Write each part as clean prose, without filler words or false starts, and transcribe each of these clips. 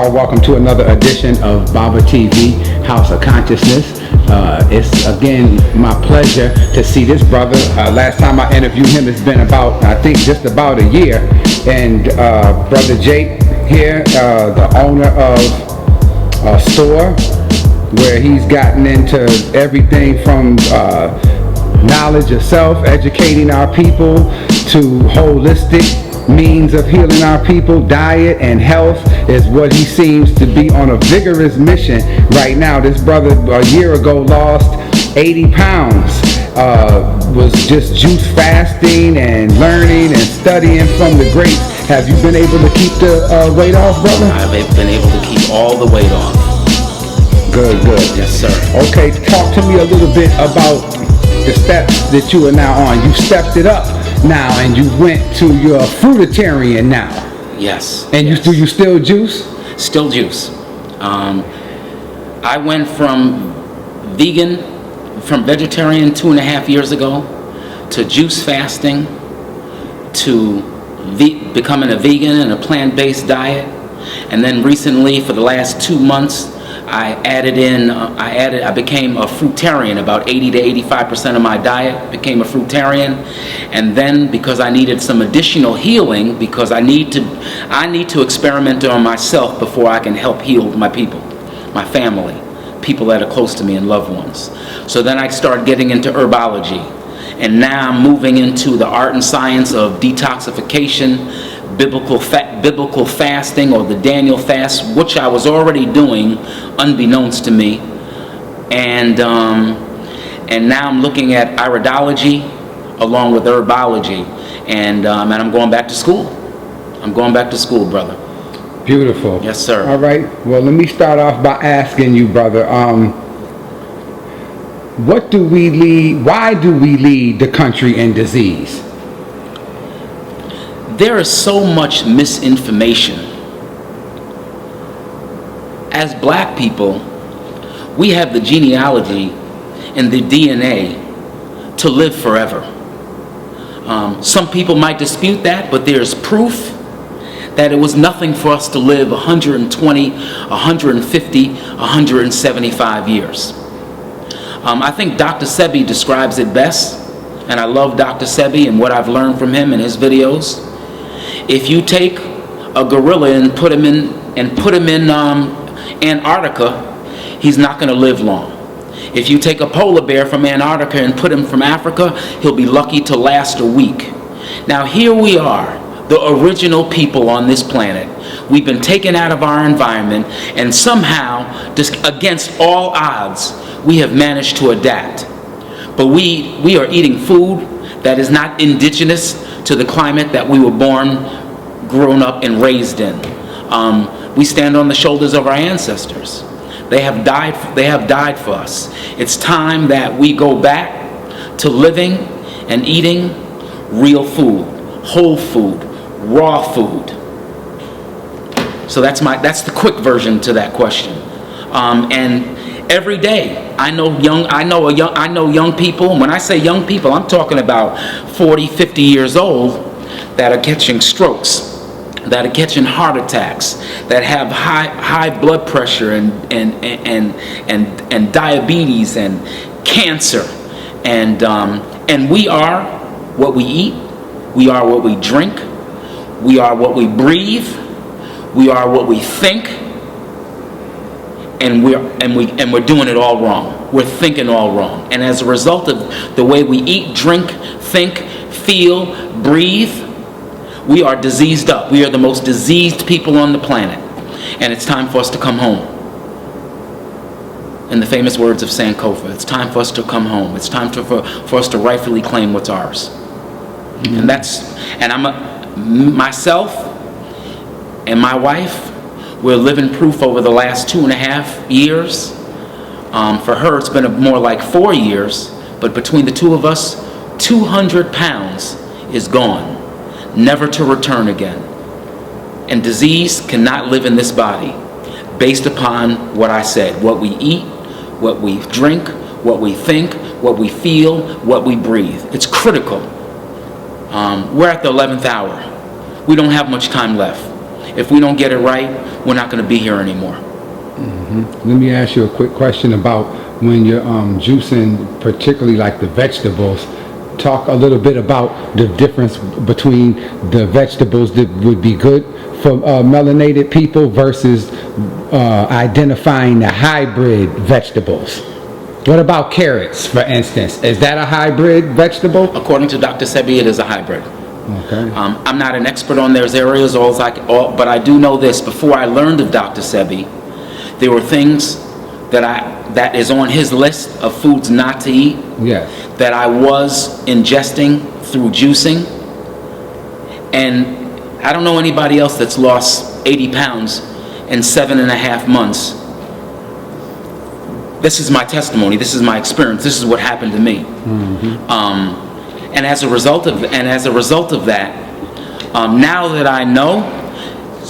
y'all. Welcome to another edition of Baba TV, House of Consciousness. It's again my pleasure to see this brother. Last time I interviewed him, it's been about, I think, just about a year. And Brother Jake here, the owner of a store where he's gotten into everything from knowledge of self, educating our people, to holistic means of healing our people. Diet and health is what he seems to be on a vigorous mission right now. This brother a year ago lost 80 pounds, was just juice fasting and learning and studying from the greats. Have you been able to keep the weight off, brother? I've been able to keep all the weight off. Good. Yes, sir. Okay, talk to me a little bit about the steps that you are now on. You stepped it up now, and you went to your fruitarian now. Yes. And yes. do you still juice? Still juice. I went from vegetarian 2.5 years ago to juice fasting to becoming a vegan and a plant-based diet, and then recently, for the last 2 months, I became a fruitarian. About 80 to 85% of my diet became a fruitarian. And then, because I needed some additional healing, because I need to experiment on myself before I can help heal my people, my family, people that are close to me and loved ones. So then I started getting into herbology. And now I'm moving into the art and science of detoxification, biblical fasting, or the Daniel fast, which I was already doing unbeknownst to me, and now I'm looking at iridology along with herbology, and I'm going back to school. I'm going back to school, brother. Beautiful. Yes, sir. All right. Well, let me start off by asking you, brother. Why do we lead the country in disease? There is so much misinformation. As black people, we have the genealogy and the DNA to live forever. Some people might dispute that, but there's proof that it was nothing for us to live 120, 150, 175 years. I think Dr. Sebi describes it best, and I love Dr. Sebi and what I've learned from him in his videos. If you take a gorilla and put him in Antarctica, he's not going to live long. If you take a polar bear from Antarctica and put him from Africa, he'll be lucky to last a week. Now here we are, the original people on this planet. We've been taken out of our environment, and somehow, just against all odds, we have managed to adapt. But we are eating food that is not indigenous to the climate that we were born, grown up, and raised in. We stand on the shoulders of our ancestors. They have died for us. It's time that we go back to living and eating real food, whole food, raw food. So that's the quick version to that question. And every day, I know young people. When I say young people, I'm talking about 40, 50 years old that are catching strokes, that are catching heart attacks, that have high blood pressure and diabetes and cancer, and we are what we eat, we are what we drink, we are what we breathe, we are what we think. And we're doing it all wrong. We're thinking all wrong. And as a result of the way we eat, drink, think, feel, breathe, we are diseased up. We are the most diseased people on the planet. And it's time for us to come home. In the famous words of Sankofa, it's time for us to come home. It's time for us to rightfully claim what's ours. Mm-hmm. Myself and my wife, we're living proof over the last 2.5 years. For her, it's been more like 4 years. But between the two of us, 200 pounds is gone, never to return again. And disease cannot live in this body based upon what I said: what we eat, what we drink, what we think, what we feel, what we breathe. It's critical. We're at the 11th hour. We don't have much time left. If we don't get it right, we're not going to be here anymore. Let me ask you a quick question about when you're juicing, particularly like the vegetables. Talk a little bit about the difference between the vegetables that would be good for melanated people versus identifying the hybrid vegetables. What about carrots, for instance? Is that a hybrid vegetable? According to Dr. Sebi, it is a hybrid. Okay. I'm not an expert on those areas, but I do know this. Before I learned of Dr. Sebi, there were things that is on his list of foods not to eat. Yes. That I was ingesting through juicing. And I don't know anybody else that's lost 80 pounds in 7.5 months. This is my testimony. This is my experience. This is what happened to me. And as a result of that, now that I know,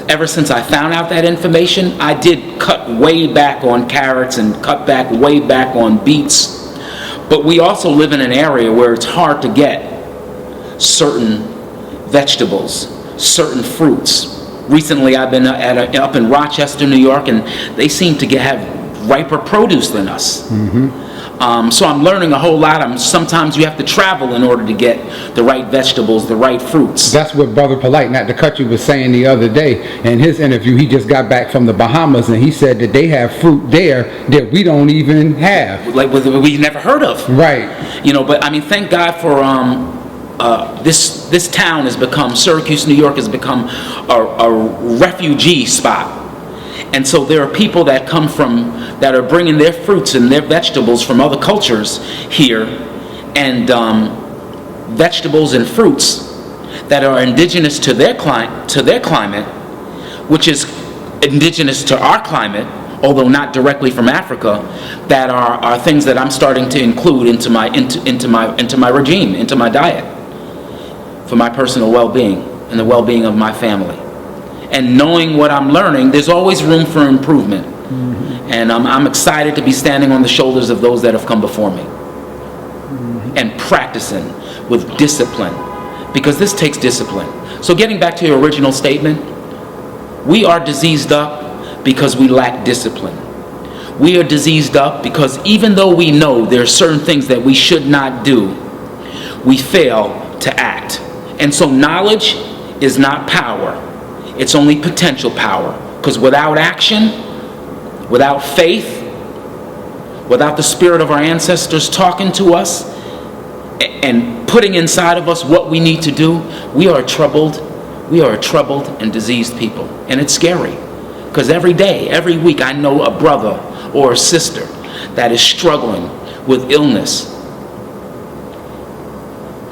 ever since I found out that information, I did cut way back on carrots and cut back way back on beets. But we also live in an area where it's hard to get certain vegetables, certain fruits. Recently, I've been up in Rochester, New York, and they seem to have riper produce than us. So I'm learning a whole lot. Sometimes you have to travel in order to get the right vegetables, the right fruits. That's what Brother Polite, not to cut you, was saying the other day in his interview. He just got back from the Bahamas, and he said that they have fruit there that we don't even have. Like we never heard of. Right. But I mean, thank God for this town has become, Syracuse, New York has become a refugee spot. And so there are people that come that are bringing their fruits and their vegetables from other cultures here, and vegetables and fruits that are indigenous to their climate, which is indigenous to our climate, although not directly from Africa, that are things that I'm starting to include into my regime, into my diet, for my personal well-being and the well-being of my family. And knowing what I'm learning, there's always room for improvement. And I'm excited to be standing on the shoulders of those that have come before me. And practicing with discipline. Because this takes discipline. So getting back to your original statement, we are diseased up because we lack discipline. We are diseased up because even though we know there are certain things that we should not do, we fail to act. And so knowledge is not power. It's only potential power. Because without action, without faith, without the spirit of our ancestors talking to us and putting inside of us what we need to do, we are a troubled and diseased people. And it's scary. Because every day, every week, I know a brother or a sister that is struggling with illness.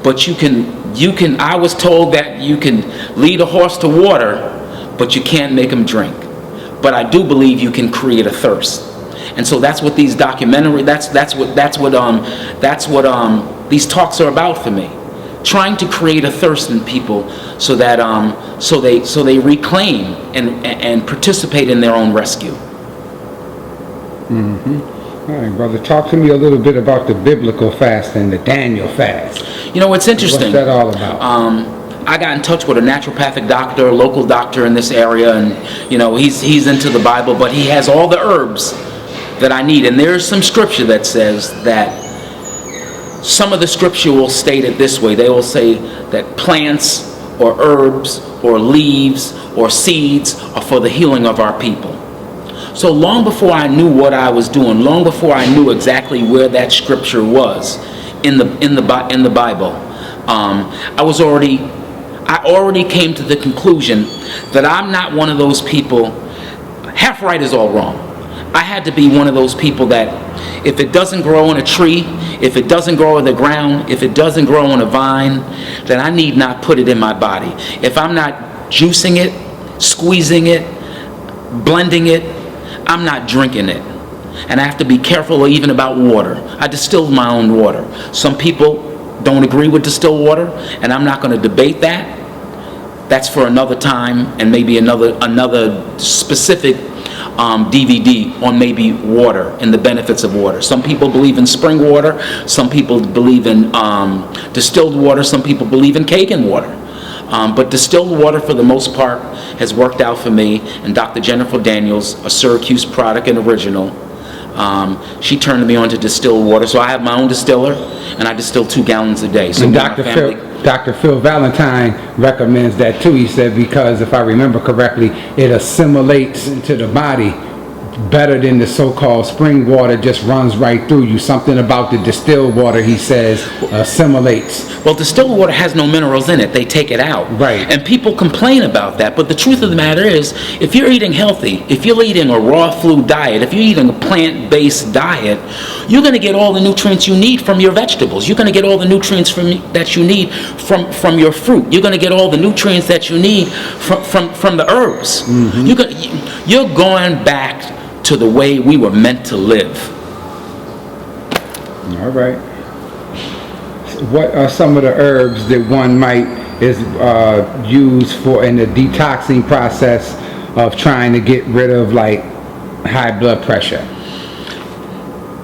But I was told that you can lead a horse to water, but you can't make him drink. But I do believe you can create a thirst. And so that's what these that's what these talks are about for me. Trying to create a thirst in people so that so they reclaim and participate in their own rescue. All right, brother, talk to me a little bit about the biblical fast and the Daniel fast. It's interesting. What's that all about? I got in touch with a naturopathic doctor, a local doctor in this area, and he's into the Bible, but he has all the herbs that I need. And there's some scripture that says that some of the scripture will state it this way. They will say that plants or herbs or leaves or seeds are for the healing of our people. So long before I knew what I was doing, long before I knew exactly where that scripture was in the Bible, I already came to the conclusion that I'm not one of those people. Half right is all wrong. I had to be one of those people that if it doesn't grow on a tree, if it doesn't grow in the ground, if it doesn't grow on a vine, then I need not put it in my body. If I'm not juicing it, squeezing it, blending it, I'm not drinking it. And I have to be careful even about water. I distill my own water. Some people don't agree with distilled water, and I'm not going to debate that. That's for another time, and maybe another specific DVD on maybe water and the benefits of water. Some people believe in spring water. Some people believe in distilled water. Some people believe in Kangen water. But distilled water, for the most part, has worked out for me. And Dr. Jennifer Daniels, a Cuse product and original, she turned me on to distilled water. So I have my own distiller, and I distill 2 gallons a day. So and Dr. Phil Valentine recommends that too. He said because, if I remember correctly, it assimilates into the body better than the so-called spring water, just runs right through you. Something about the distilled water, he says, assimilates. Well, distilled water has no minerals in it. They take it out. Right. And people complain about that. But the truth of the matter is, if you're eating healthy, if you're eating a raw food diet, if you're eating a plant-based diet, you're going to get all the nutrients you need from your vegetables. You're going to get all the nutrients that you need from your fruit. You're going to get all the nutrients that you need from the herbs. Mm-hmm. You're going back to the way we were meant to live. All right. What are some of the herbs that one might use for in the detoxing process of trying to get rid of like high blood pressure?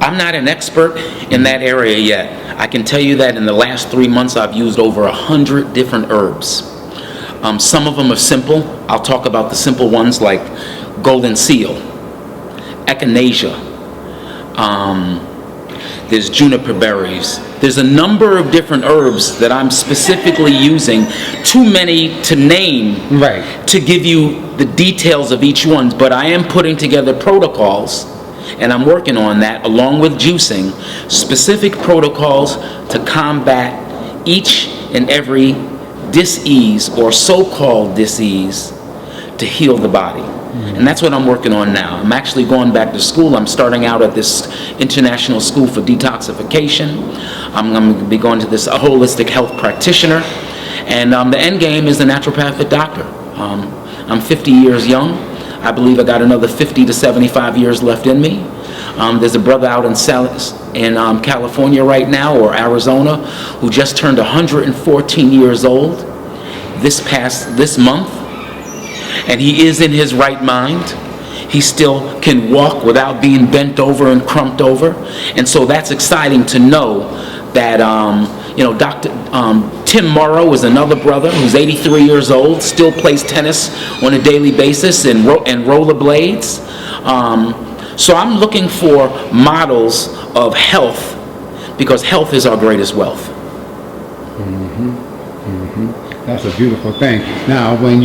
I'm not an expert in that area yet. I can tell you that in the last 3 months I've used over 100 different herbs. Some of them are simple. I'll talk about the simple ones like golden seal, echinacea, there's juniper berries. There's a number of different herbs that I'm specifically using, too many to name, right, to give you the details of each one, but I am putting together protocols, and I'm working on that along with juicing, specific protocols to combat each and every dis-ease or so-called dis-ease to heal the body. And that's what I'm working on now. I'm actually going back to school. I'm starting out at this international school for detoxification. I'm going to be going to this holistic health practitioner. And the end game is a naturopathic doctor. I'm 50 years young. I believe I got another 50 to 75 years left in me. There's a brother out in California right now, or Arizona, who just turned 114 years old this month. And he is in his right mind. He still can walk without being bent over and crumped over. And so that's exciting to know that, Dr. Tim Morrow is another brother who's 83 years old, still plays tennis on a daily basis and rollerblades. So I'm looking for models of health, because health is our greatest wealth. Mm-hmm. Mm-hmm. That's a beautiful thing. Now, when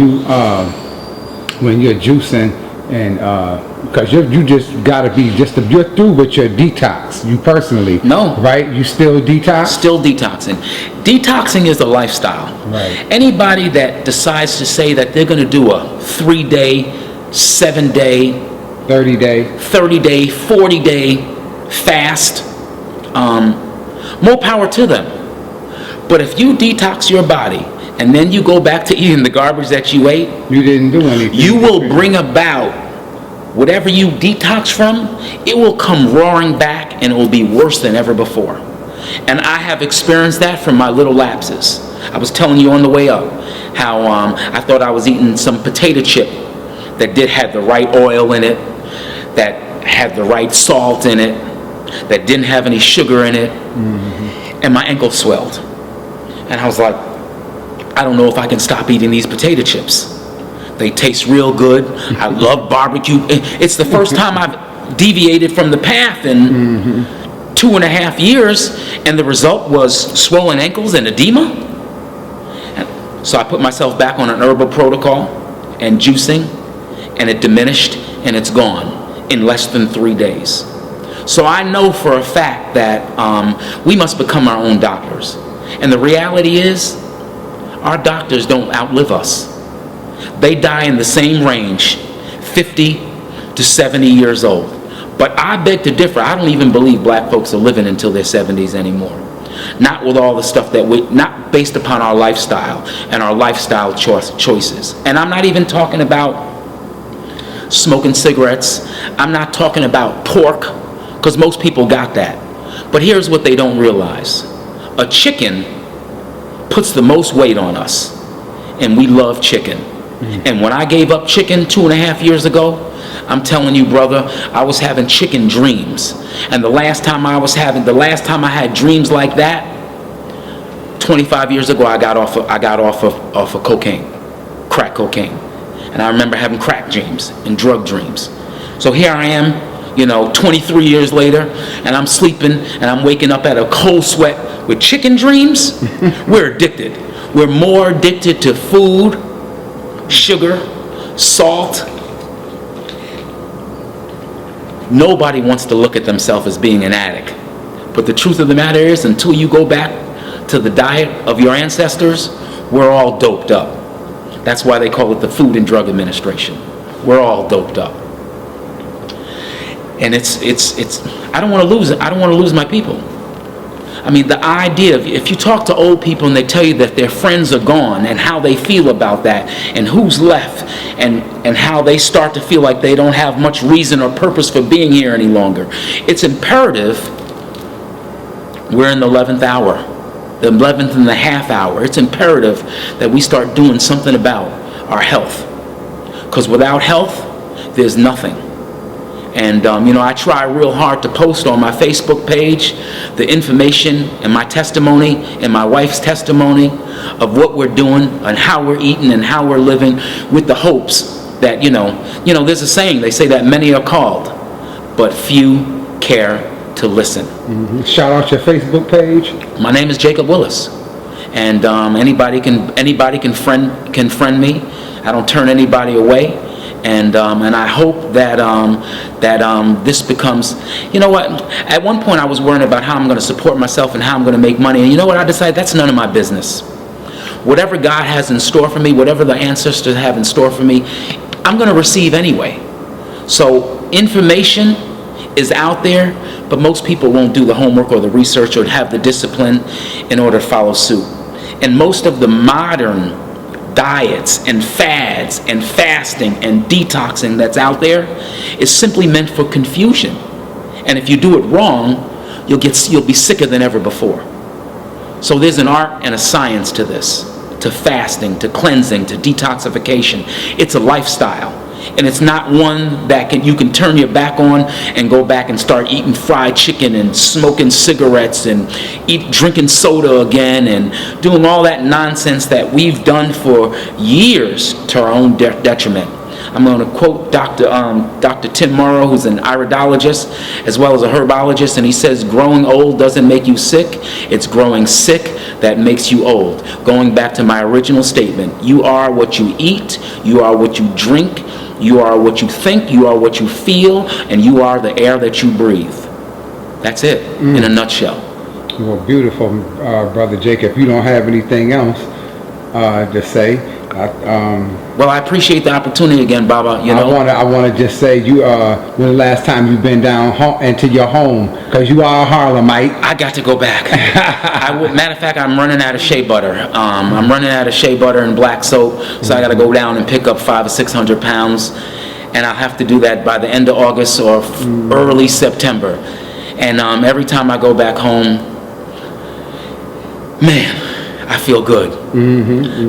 you're juicing, and because you just got to be you're through with your detox, you personally. No. Right? You still detox? Still detoxing. Detoxing is a lifestyle. Right. Anybody that decides to say that they're going to do a 3-day, 7-day, 30-day, 40-day fast, more power to them. But if you detox your body and then you go back to eating the garbage that you ate, you didn't do anything. You will bring about whatever you detox from, it will come roaring back, and it will be worse than ever before. And I have experienced that from my little lapses. I was telling you on the way up how I thought I was eating some potato chip that had the right oil in it, that had the right salt in it, that didn't have any sugar in it, and my ankle swelled. And I was like, I don't know if I can stop eating these potato chips. They taste real good. I love barbecue. It's the first time I've deviated from the path in 2.5 years, and the result was swollen ankles and edema. And so I put myself back on an herbal protocol and juicing, and it diminished, and it's gone in less than 3 days. So I know for a fact that we must become our own doctors. And the reality is, our doctors don't outlive us. They die in the same range, 50 to 70 years old. But I beg to differ. I don't even believe black folks are living until their 70s anymore. Not with all the stuff not based upon our lifestyle and our lifestyle choices. And I'm not even talking about smoking cigarettes. I'm not talking about pork, because most people got that. But here's what they don't realize. A chicken puts the most weight on us, and we love chicken. And when I gave up chicken 2.5 years ago, I'm telling you, brother, I was having chicken dreams. And the last time I had dreams like that, 25 years ago, I got off of cocaine, crack cocaine. And I remember having crack dreams and drug dreams. So here I am, 23 years later, and I'm sleeping and I'm waking up at a cold sweat with chicken dreams. We're addicted. We're more addicted to food, sugar, salt. Nobody wants to look at themselves as being an addict. But the truth of the matter is, until you go back to the diet of your ancestors, we're all doped up. That's why they call it the Food and Drug Administration. We're all doped up. And it's I don't want to lose it. I don't want to lose my people. I mean, the idea of, if you talk to old people and they tell you that their friends are gone and how they feel about that and who's left and how they start to feel like they don't have much reason or purpose for being here any longer, it's imperative. We're in the 11th hour, the 11th and a half hour. It's imperative that we start doing something about our health. Because without health, there's nothing. And, I try real hard to post on my Facebook page the information and my testimony and my wife's testimony of what we're doing and how we're eating and how we're living, with the hopes that, there's a saying, they say that many are called, but few care to listen. Mm-hmm. Shout out your Facebook page. My name is Jacob Willis. And anybody can friend me. I don't turn anybody away. And I hope that this becomes, at one point I was worrying about how I'm going to support myself and how I'm going to make money. And you know what? I decided that's none of my business. Whatever God has in store for me, whatever the ancestors have in store for me, I'm going to receive anyway. So information is out there, but most people won't do the homework or the research or have the discipline in order to follow suit. And most of the modern diets and fads and fasting and detoxing that's out there is simply meant for confusion. And if you do it wrong, you'll be sicker than ever before. So there's an art and a science to this, to fasting, to cleansing, to detoxification. It's a lifestyle. And it's not one that you can turn your back on and go back and start eating fried chicken and smoking cigarettes and drinking soda again and doing all that nonsense that we've done for years to our own detriment. I'm going to quote Dr. Tim Morrow, who's an iridologist as well as a herbologist, and he says, growing old doesn't make you sick, it's growing sick that makes you old. Going back to my original statement, you are what you eat, you are what you drink, you are what you think, you are what you feel, and you are the air that you breathe. That's it, in a nutshell. Well, beautiful, Brother Jacob. If you don't have anything else to say, well, I appreciate the opportunity again, Baba. I want to just say, when the last time you've been down into your home, because you are a Harlemite. I got to go back. Matter of fact, I'm running out of shea butter. I'm running out of shea butter and black soap, so I got to go down and pick up 500 or 600 pounds, and I'll have to do that by the end of August or early September. And every time I go back home, man, I feel good.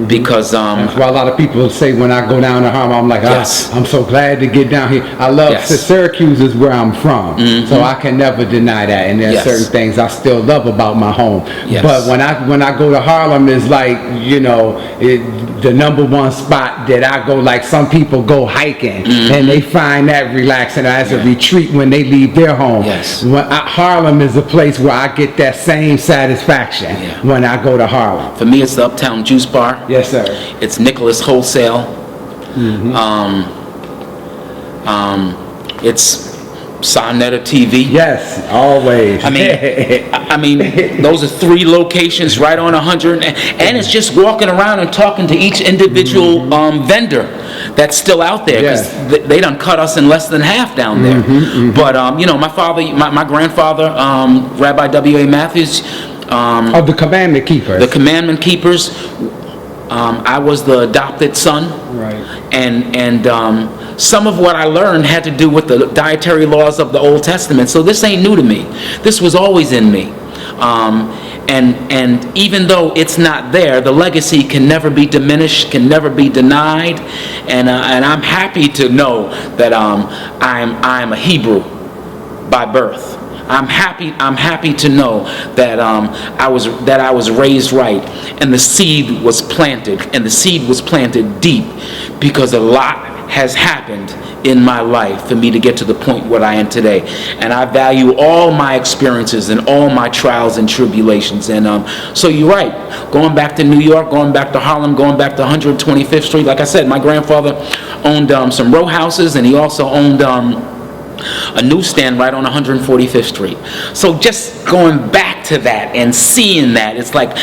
Because that's why a lot of people say when I go down to Harlem, I'm like, yes. I'm so glad to get down here. I love Syracuse is where I'm from, so I can never deny that. And there are certain things I still love about my home. But when I go to Harlem, it's like the number one spot that I go. Like some people go hiking and they find that relaxing as a retreat when they leave their home. Harlem is a place where I get that same satisfaction when I go to Harlem. For me, it's the Uptown Juice Bar. Yes, sir. It's Nicholas Wholesale. It's Sonetta TV. Yes, always. I mean, those are 3 locations right on 100, and it's just walking around and talking to each individual vendor that's still out there, because they done cut us in less than half down there. But my father, my grandfather, Rabbi W.A. Matthews. Of the Commandment Keepers. The Commandment Keepers. I was the adopted son. Right. And some of what I learned had to do with the dietary laws of the Old Testament. So this ain't new to me. This was always in me. And even though it's not there, the legacy can never be diminished, can never be denied. And I'm happy to know that I'm a Hebrew by birth. I'm happy to know that I was raised right, and the seed was planted, deep, because a lot has happened in my life for me to get to the point where I am today. And I value all my experiences and all my trials and tribulations. And so you're right. Going back to New York, going back to Harlem, going back to 125th Street. Like I said, my grandfather owned some row houses, and he also owned a newsstand right on 145th Street. So just going back to that and seeing that, it's like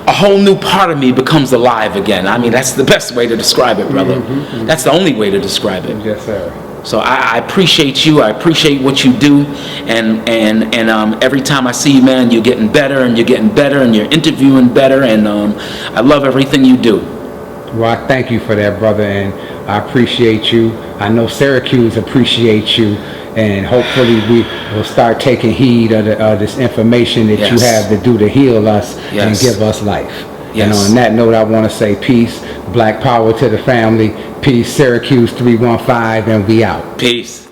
a whole new part of me becomes alive again. I mean, that's the best way to describe it, brother. That's the only way to describe it. Yes, sir. So I appreciate you. I appreciate what you do, and every time I see you, man, you're getting better, and you're interviewing better, and I love everything you do. Well, I thank you for that, brother, and I appreciate you. I know Syracuse appreciates you, and hopefully we will start taking heed of this information that you have to do to heal us and give us life. Yes. And on that note, I want to say peace, black power to the family, peace, Syracuse 315, and we out. Peace.